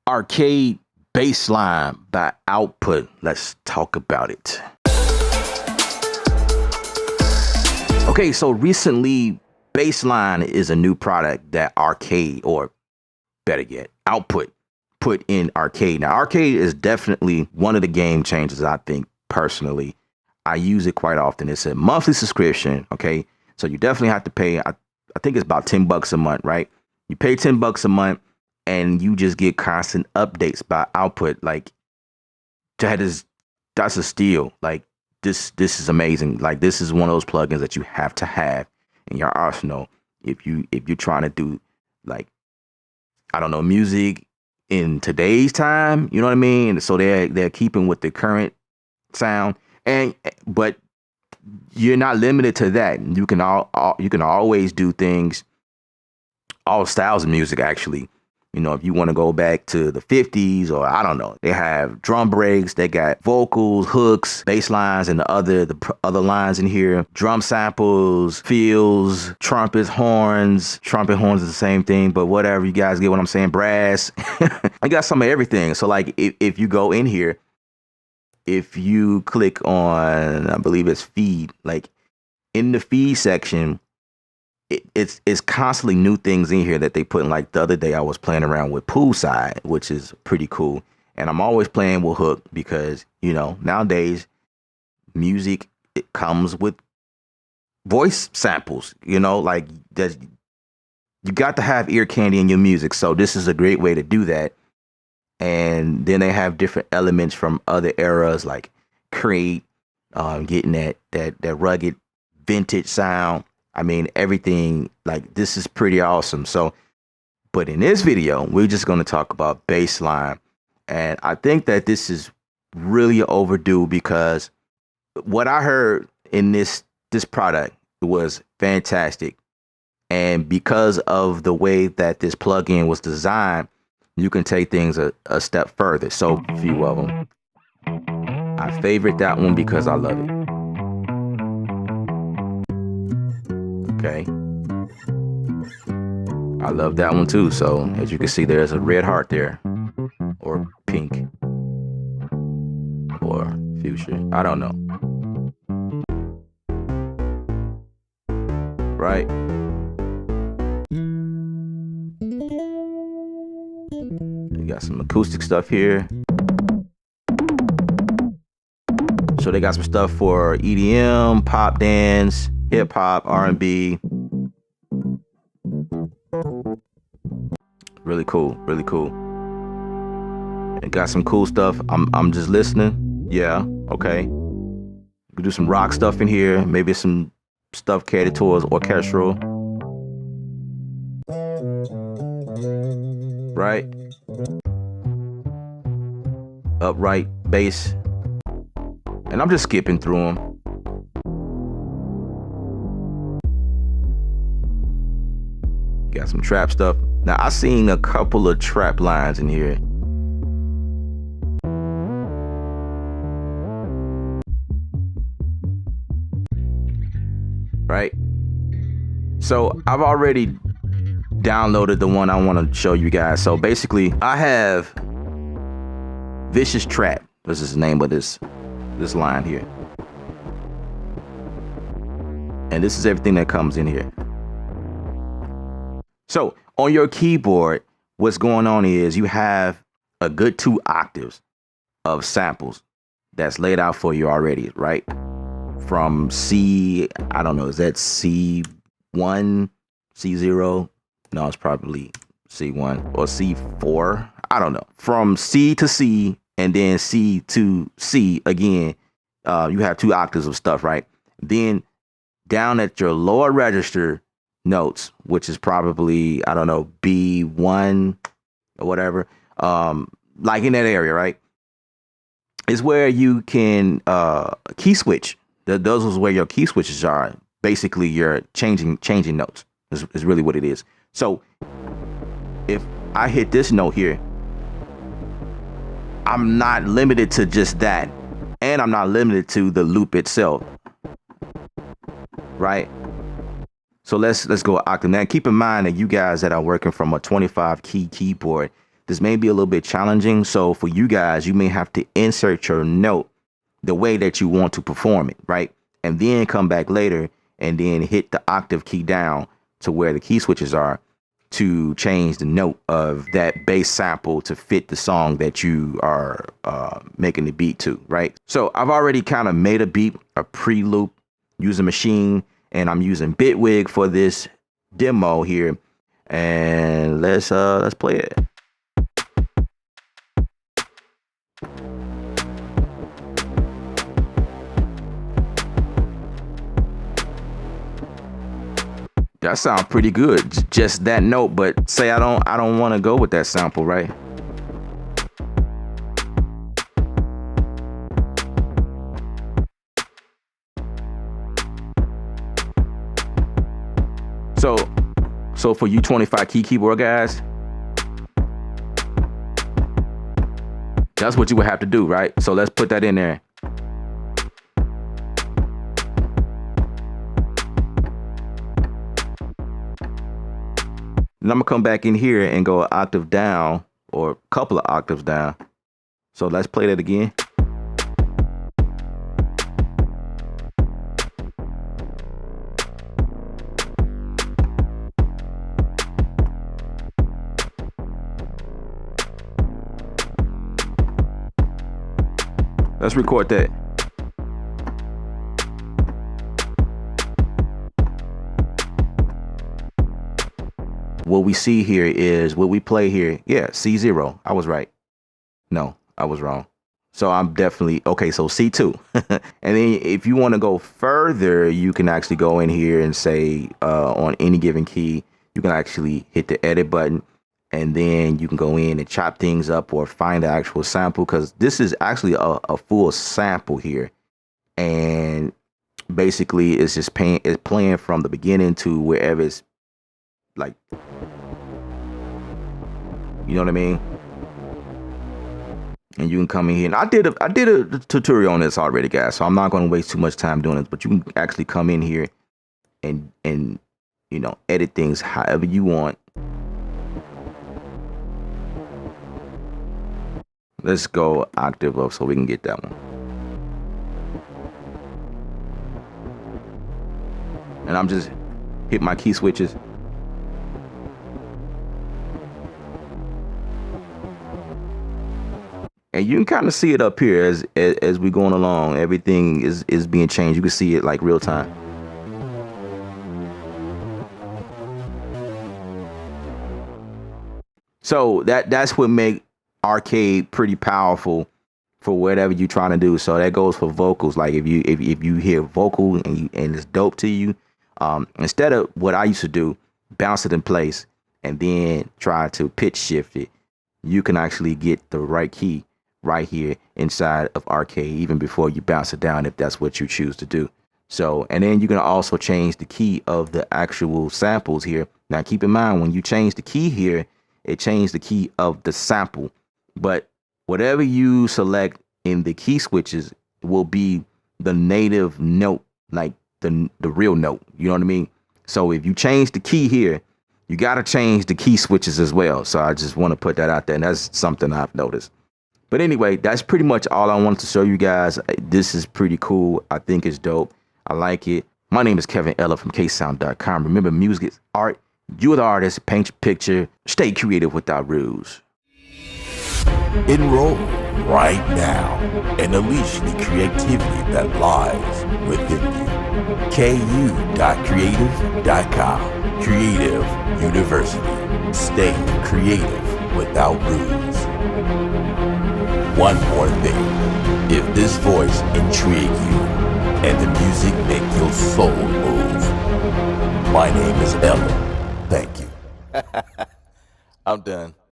Arcade Bassline by Output. Let's talk about it. Okay, so recently, Bassline is a new product that Arcade, or better yet, Output, put in Arcade. Now, Arcade is definitely one of the game changers, I think, personally. I use it quite often. It's a monthly subscription, okay? So you definitely have to pay, I think it's about $10 a month, right? You pay $10 a month and you just get constant updates by Output. Like, that is, that's a steal. Like, this is amazing. Like, this is one of those plugins that you have to have in your arsenal if you're trying to do, like, I don't know, music in today's time. You know what I mean? So they're keeping with the current sound, and but you're not limited to that. You can always do things, all styles of music actually. You know, if you want to go back to the 50s, or I don't know, they have drum breaks, they got vocals, hooks, bass lines, and other lines in here, drum samples, fills, trumpets, horns. Trumpet horns is the same thing, but whatever, you guys get what I'm saying. Brass. I got some of everything. So like if you go in here, if you click on, I believe it's feed, like in the feed section, it's constantly new things in here that they put in. Like the other day I was playing around with Poolside, which is pretty cool. And I'm always playing with Hook because, you know, nowadays music, it comes with voice samples, you know, like there's, you got to have ear candy in your music. So this is a great way to do that. And then they have different elements from other eras like Creed, getting that rugged vintage sound. I mean, everything, like, this is pretty awesome. So, but in this video, we're just going to talk about Bassline. And I think that this is really overdue because what I heard in this product was fantastic. And because of the way that this plugin was designed, you can take things a step further. So, a few of them. I favorite that one because I love it. Okay. I love that one too. So as you can see, there's a red heart there, or pink, or fuchsia. I don't know. Right? You got some acoustic stuff here. So they got some stuff for EDM, pop dance, hip hop, R&B. Really cool, really cool. It got some cool stuff. I'm just listening. Yeah, okay. We can do some rock stuff in here. Maybe some stuff catered towards orchestral. Right? Upright bass. And I'm just skipping through them. Got some trap stuff. Now, I seen a couple of trap lines in here. Right? So I've already downloaded the one I want to show you guys. So basically, I have Vicious Trap. This is the name of this line here. And this is everything that comes in here. So on your keyboard, what's going on is you have a good 2 octaves of samples that's laid out for you already, right? From C, I don't know, is that C1, C0? No, it's probably C1 or C4. I don't know. From C to C and then C to C again, you have 2 octaves of stuff, right? Then down at your lower register notes, which is probably, I don't know, B1 or whatever, like in that area, right, is where you can key switch. Those is where your key switches are. Basically, you're changing notes is really what it is. So if I hit this note here, I'm not limited to just that, and I'm not limited to the loop itself, right? So let's go octave. Now keep in mind that you guys that are working from a 25 key keyboard, this may be a little bit challenging. So for you guys, you may have to insert your note the way that you want to perform it, right? And then come back later and then hit the octave key down to where the key switches are to change the note of that bass sample to fit the song that you are making the beat to, right? So I've already kind of made a beat, a pre-loop using Machine, and I'm using Bitwig for this demo here. And let's play it. That sounds pretty good. Just that note, but say I don't want to go with that sample, right? So for you 25 key keyboard guys, that's what you would have to do, right? So let's put that in there. And I'm gonna come back in here and go an octave down or a couple of octaves down. So let's play that again. Let's record that. What we see here is what we play here. Yeah, C0. I was right. No, I was wrong. So I'm definitely, okay, so C2. And then if you want to go further, you can actually go in here and say on any given key, you can actually hit the edit button. And then you can go in and chop things up or find the actual sample, because this is actually a full sample here. And basically it's just playing from the beginning to wherever it's like, you know what I mean? And you can come in here, and I did a tutorial on this already, guys, so I'm not going to waste too much time doing this, but you can actually come in here and you know, edit things however you want. Let's go octave up so we can get that one. And I'm just hit my key switches. And you can kind of see it up here as we're going along. Everything is being changed. You can see it like real time. So that's what make arcade pretty powerful for whatever you're trying to do. So that goes for vocals. Like if you hear vocal and it's dope to you, instead of what I used to do, bounce it in place and then try to pitch shift it, you can actually get the right key right here inside of arcade even before you bounce it down, if that's what you choose to do. So, and then you can also change the key of the actual samples here. Now keep in mind, when you change the key here, it changed the key of the sample. But whatever you select in the key switches will be the native note, like the real note. You know what I mean? So if you change the key here, you got to change the key switches as well. So I just want to put that out there. And that's something I've noticed. But anyway, that's pretty much all I wanted to show you guys. This is pretty cool. I think it's dope. I like it. My name is Kevin Ella from ksound.com. Remember, music is art. You're the artist. Paint your picture. Stay creative without rules. Enroll right now and unleash the creativity that lies within you. ku.creative.com. Creative University. Stay creative without rules. One more thing. If this voice intrigue you and the music make your soul move, my name is Ella. Thank you. I'm done.